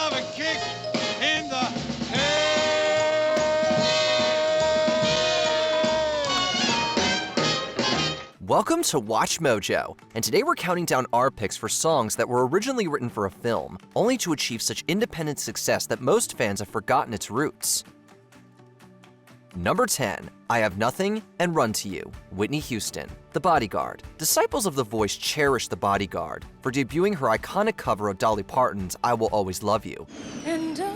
of a kick in the head. Welcome to Watch Mojo, and today we're counting down our picks for songs that were originally written for a film, only to achieve such independent success that most fans have forgotten its roots. Number 10, I Have Nothing and Run to You, Whitney Houston, The Bodyguard. Disciples of The Voice cherish The Bodyguard for debuting her iconic cover of Dolly Parton's I Will Always Love You. And I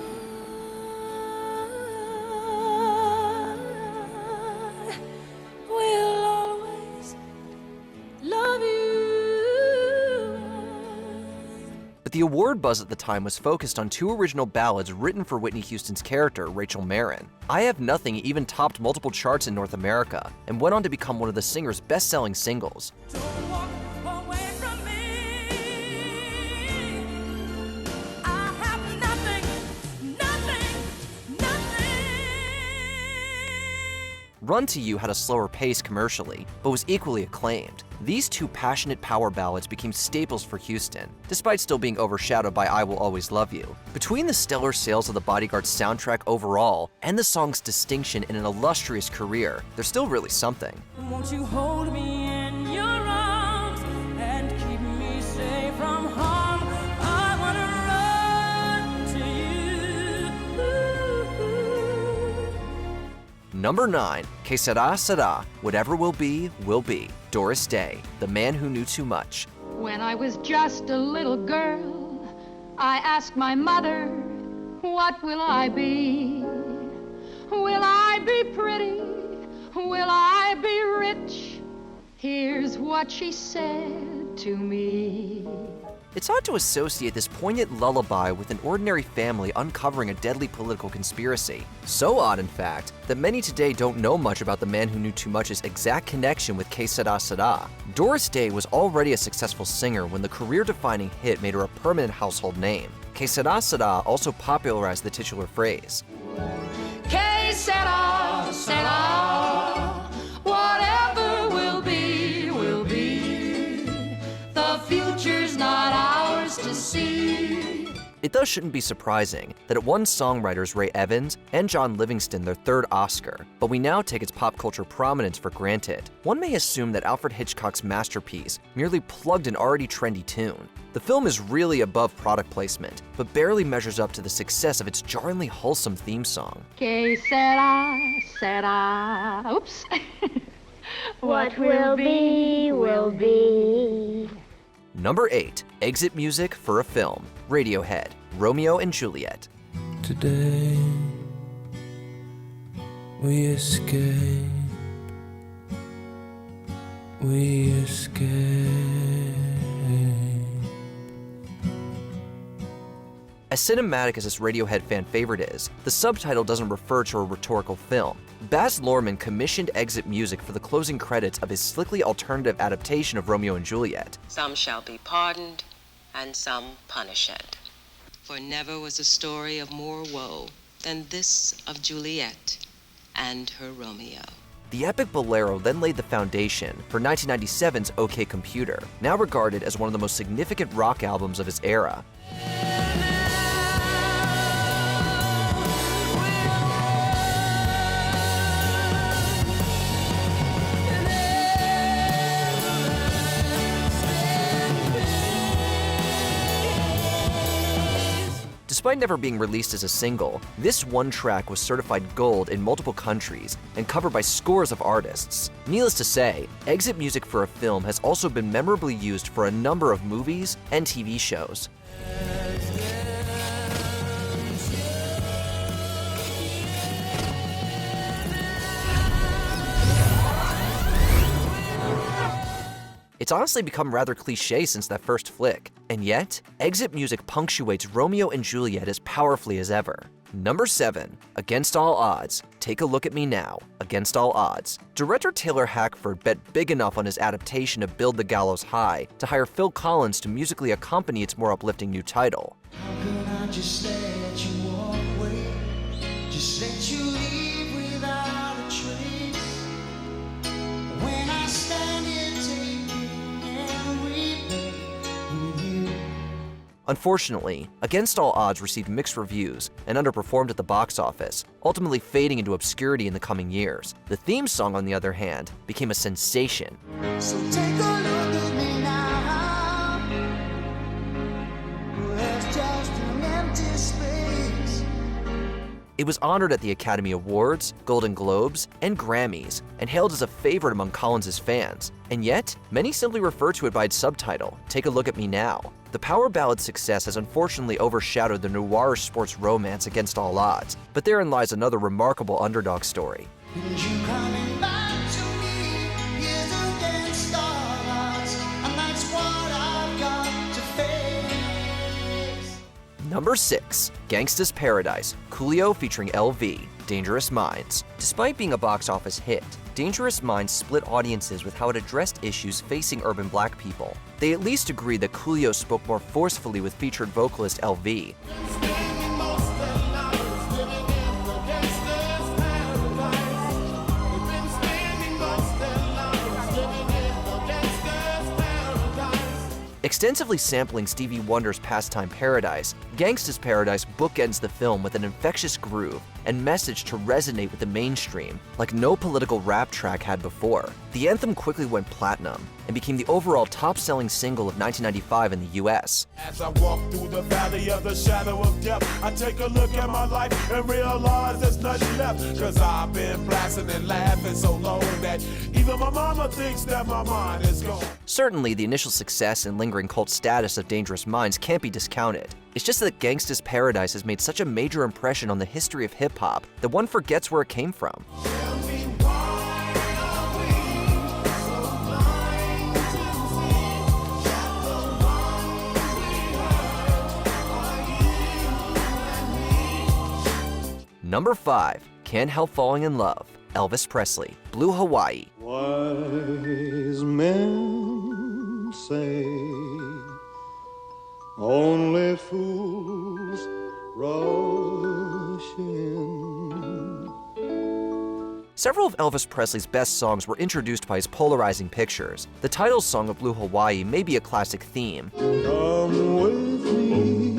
will always love you. But the award buzz at the time was focused on two original ballads written for Whitney Houston's character, Rachel Marin. I Have Nothing even topped multiple charts in North America and went on to become one of the singer's best-selling singles. Don't walk away from me. I have nothing, nothing, nothing. Run to You had a slower pace commercially, but was equally acclaimed. These two passionate power ballads became staples for Houston, despite still being overshadowed by I Will Always Love You. Between the stellar sales of The Bodyguard's soundtrack overall and the song's distinction in an illustrious career, there's still really something. Won't you hold me in your arms and keep me safe from harm? I wanna run to you. Number 9, Que Sera Sera, Whatever Will Be, Will Be, Doris Day, The Man Who Knew Too Much. When I was just a little girl, I asked my mother, what will I be? Will I be pretty? Will I be rich? Here's what she said to me. It's odd to associate this poignant lullaby with an ordinary family uncovering a deadly political conspiracy. So odd, in fact, that many today don't know much about The Man Who Knew Too Much's exact connection with Que Sera Sera. Doris Day was already a successful singer when the career-defining hit made her a permanent household name. Que Sera Sera also popularized the titular phrase. Que sera, sera, whatever will be, will be. The future's not ours to see. It thus shouldn't be surprising that it won songwriters Ray Evans and John Livingston their third Oscar, but we now take its pop culture prominence for granted. One may assume that Alfred Hitchcock's masterpiece merely plugged an already trendy tune. The film is really above product placement, but barely measures up to the success of its jarringly wholesome theme song. Que sera, sera. Oops. What will be, will be. Number 8, Exit Music for a Film, Radiohead, Romeo and Juliet. Today we escape. We escape. As cinematic as this Radiohead fan favorite is, the subtitle doesn't refer to a rhetorical film. Baz Luhrmann commissioned Exit Music for the closing credits of his slickly alternative adaptation of Romeo and Juliet. Some shall be pardoned, and some punished. For never was a story of more woe than this of Juliet and her Romeo. The epic bolero then laid the foundation for 1997's OK Computer, now regarded as one of the most significant rock albums of his era. Despite never being released as a single, this one track was certified gold in multiple countries and covered by scores of artists. Needless to say, Exit Music for a Film has also been memorably used for a number of movies and TV shows. It's honestly become rather cliche since that first flick, and yet, Exit Music punctuates Romeo and Juliet as powerfully as ever. Number 7, Against All Odds, Take a Look at Me Now, Against All Odds. Director Taylor Hackford bet big enough on his adaptation of Build the Gallows High to hire Phil Collins to musically accompany its more uplifting new title. How could I just let you walk away? Just let you leave without a trace. When I stand here taking and weeping with you. Unfortunately, Against All Odds received mixed reviews and underperformed at the box office, ultimately fading into obscurity in the coming years. The theme song, on the other hand, became a sensation. So take a look at me now. There's just an empty space. It was honored at the Academy Awards, Golden Globes, and Grammys, and hailed as a favorite among Collins' fans. And yet, many simply refer to it by its subtitle, Take a Look at Me Now. The power ballad's success has unfortunately overshadowed the noirish sports romance Against All Odds, but therein lies another remarkable underdog story. And you coming back to me is against all odds, and that's what I've got to face. Number 6. Gangsta's Paradise, Coolio featuring LV, Dangerous Minds. Despite being a box office hit, Dangerous Minds split audiences with how it addressed issues facing urban black people. They at least agreed that Coolio spoke more forcefully with featured vocalist LV. Extensively sampling Stevie Wonder's pastime Paradise, Gangsta's Paradise bookends the film with an infectious groove and message to resonate with the mainstream like no political rap track had before. The anthem quickly went platinum and became the overall top-selling single of 1995 in the US. As I walk through the valley of the shadow of death, I take a look at my life and realize there's nothing left. Cause I've been blasting and laughing so long that even my mama thinks that my mind is gone. Certainly, the initial success and lingering cult status of Dangerous Minds can't be discounted. It's just that Gangsta's Paradise has made such a major impression on the history of hip-hop that one forgets where it came from. Number 5. Can't Help Falling in Love, Elvis Presley, Blue Hawaii. Wise men say only fools rush in. Several of Elvis Presley's best songs were introduced by his polarizing pictures. The title song of Blue Hawaii may be a classic theme. Come with me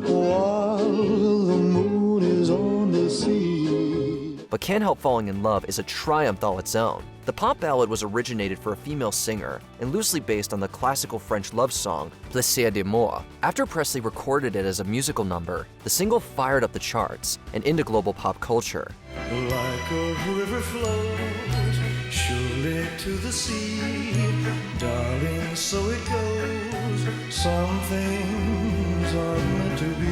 while the moon is on the sea. But Can't Help Falling in Love is a triumph all its own. The pop ballad was originated for a female singer and loosely based on the classical French love song Plaisir d'amour. After Presley recorded it as a musical number, the single fired up the charts and into global pop culture. Like a river flows surely to the sea, darling, so it goes. Some things are meant to be.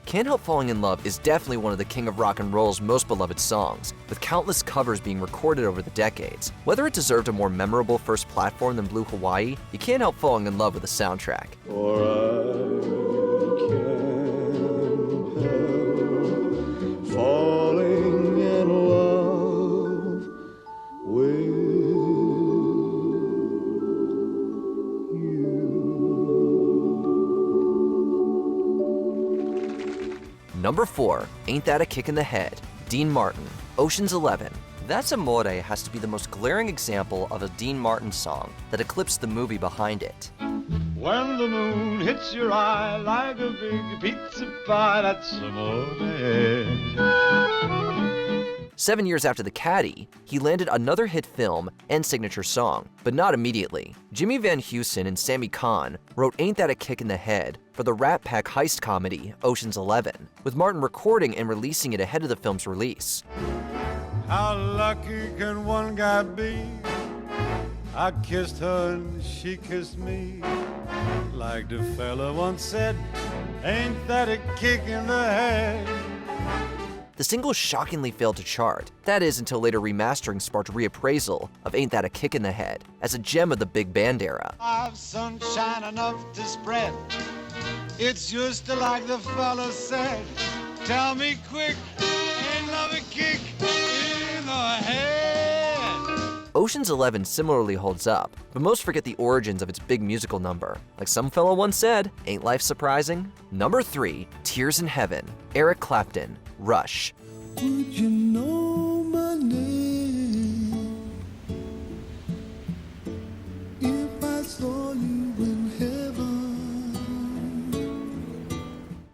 Can't Help Falling in Love is definitely one of the king of rock and roll's most beloved songs, with countless covers being recorded over the decades. Whether it deserved a more memorable first platform than Blue Hawaii, you can't help falling in love with the soundtrack. For I can't help falling in love with you. Number 4, Ain't That a Kick in the Head, Dean Martin, Ocean's 11. That's Amore has to be the most glaring example of a Dean Martin song that eclipsed the movie behind it. When the moon hits your eye like a big pizza pie, that's amore. 7 years after The Caddy, he landed another hit film and signature song, but not immediately. Jimmy Van Heusen and Sammy Cahn wrote Ain't That a Kick in the Head for the Rat Pack heist comedy Ocean's 11, with Martin recording and releasing it ahead of the film's release. How lucky can one guy be? I kissed her and she kissed me. Like the fella once said, ain't that a kick in the head? The single shockingly failed to chart. That is until later remastering sparked reappraisal of Ain't That a Kick in the Head as a gem of the big band era. I've sunshine enough to spread. It's just like the fella said. Tell me quick, ain't love a kick in the head? Ocean's 11 similarly holds up, but most forget the origins of its big musical number. Like some fellow once said, ain't life surprising? Number 3, Tears in Heaven, Eric Clapton, Rush. Would you know my name if I saw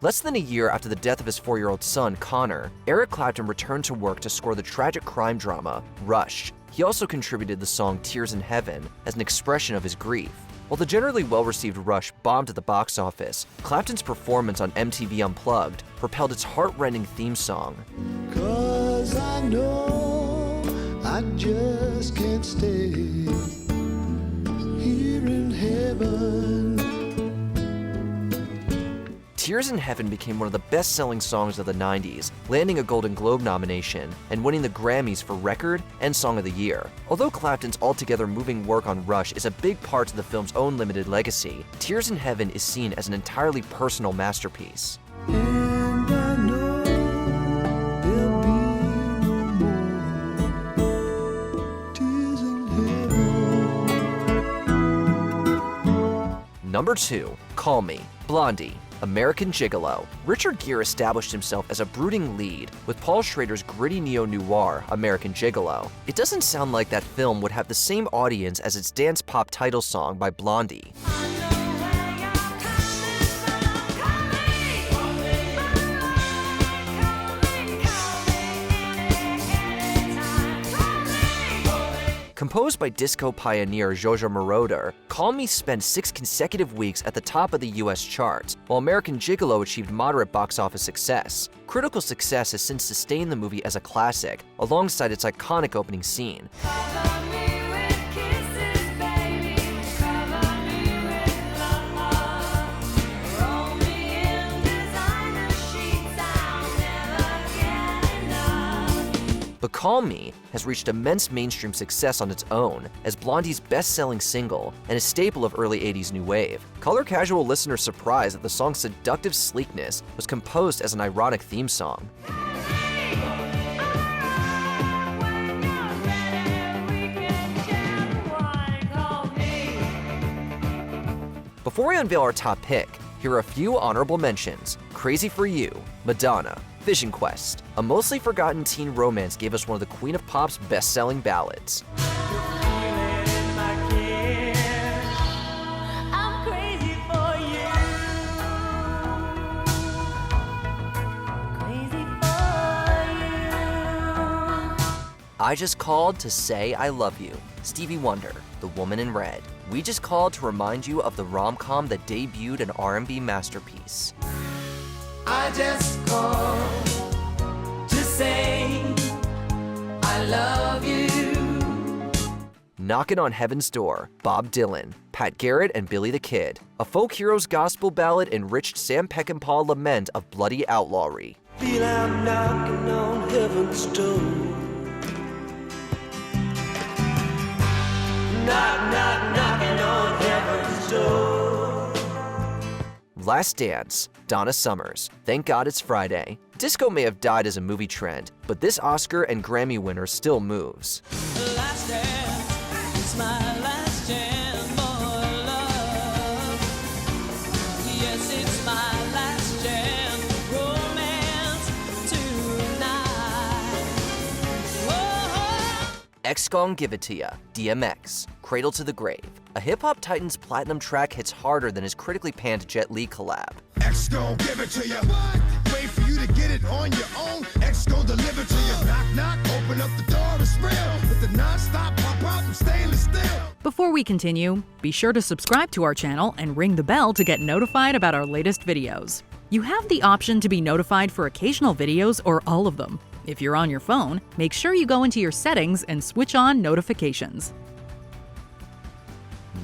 Less than a year after the death of his 4-year-old son, Connor, Eric Clapton returned to work to score the tragic crime drama, Rush. He also contributed the song Tears in Heaven as an expression of his grief. While the generally well-received Rush bombed at the box office, Clapton's performance on MTV Unplugged propelled its heart-rending theme song. 'Cause I know I just can't stay here in heaven. Tears in Heaven became one of the best-selling songs of the 90s, landing a Golden Globe nomination and winning the Grammys for Record and Song of the Year. Although Clapton's altogether moving work on Rush is a big part of the film's own limited legacy, Tears in Heaven is seen as an entirely personal masterpiece. And I know there'll be no more tears in heaven. Number 2, Call Me, Blondie, American Gigolo. Richard Gere established himself as a brooding lead with Paul Schrader's gritty neo-noir, American Gigolo. It doesn't sound like that film would have the same audience as its dance pop title song by Blondie. Composed by disco pioneer Jojo Moroder, Call Me spent 6 consecutive weeks at the top of the US charts, while American Gigolo achieved moderate box office success. Critical success has since sustained the movie as a classic, alongside its iconic opening scene. But Call Me has reached immense mainstream success on its own as Blondie's best-selling single and a staple of early 80s new wave. Color Casual listeners surprised that the song's seductive sleekness was composed as an ironic theme song. Before we unveil our top pick, here are a few honorable mentions. Crazy for You, Madonna, Vision Quest. A mostly forgotten teen romance gave us one of the Queen of Pop's best-selling ballads. I Just Called to Say I Love You, Stevie Wonder, The Woman in Red. We Just Called to remind you of the rom-com that debuted an R&B masterpiece. I just called to say I love you. Knockin' on Heaven's Door, Bob Dylan, Pat Garrett and Billy the Kid. A folk hero's gospel ballad enriched Sam Peckinpah lament of bloody outlawry. Feel I'm knocking on heaven's door. Knock, knock, knocking on heaven's door. Last Dance, Donna Summers. Thank God It's Friday. Disco may have died as a movie trend, but this Oscar and Grammy winner still moves. Last dance, it's my last chance for love. Yes, it's my last chance, romance tonight. Whoa. X Gon Give It To Ya, DMX, Cradle to the Grave. A hip-hop titan's platinum track hits harder than his critically panned Jet Li collab. X gon' give it to you. Wait for you to get it on your own. X gon' deliver to you. Knock, knock, open up the door, it's real. With the non-stop pop out from stainless steel. Before we continue, be sure to subscribe to our channel and ring the bell to get notified about our latest videos. You have the option to be notified for occasional videos or all of them. If you're on your phone, make sure you go into your settings and switch on notifications.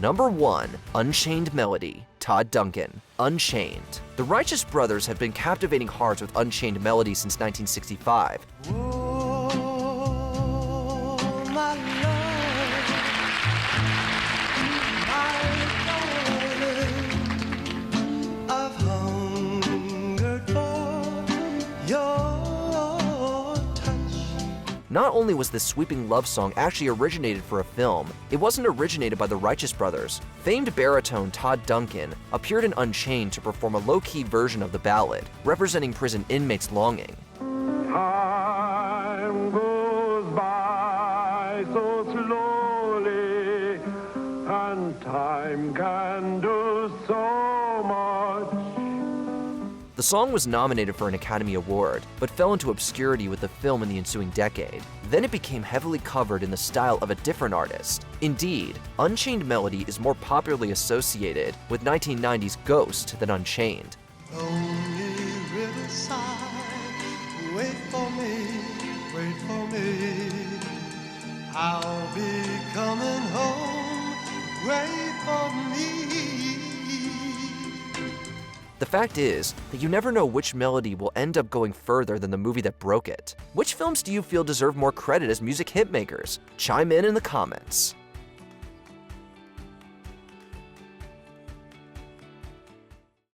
Number 1, Unchained Melody, Todd Duncan, Unchained. The Righteous Brothers have been captivating hearts with Unchained Melody since 1965. Oh, my love, my darling, I've hungered for your touch. Not only was this sweeping love song actually originated for a film, it wasn't originated by the Righteous Brothers. Famed baritone Todd Duncan appeared in Unchained to perform a low-key version of the ballad, representing prison inmates' longing. Time goes by so slowly, and time can do so much. The The song was nominated for an Academy Award, but fell into obscurity with the film in the ensuing decade. Then it became heavily covered in the style of a different artist. Indeed, Unchained Melody is more popularly associated with 1990's Ghost than Unchained. Lonely riverside, wait for me, wait for me. I'll be coming home, wait for me. The fact is that you never know which melody will end up going further than the movie that broke it. Which films do you feel deserve more credit as music hitmakers? Chime in the comments.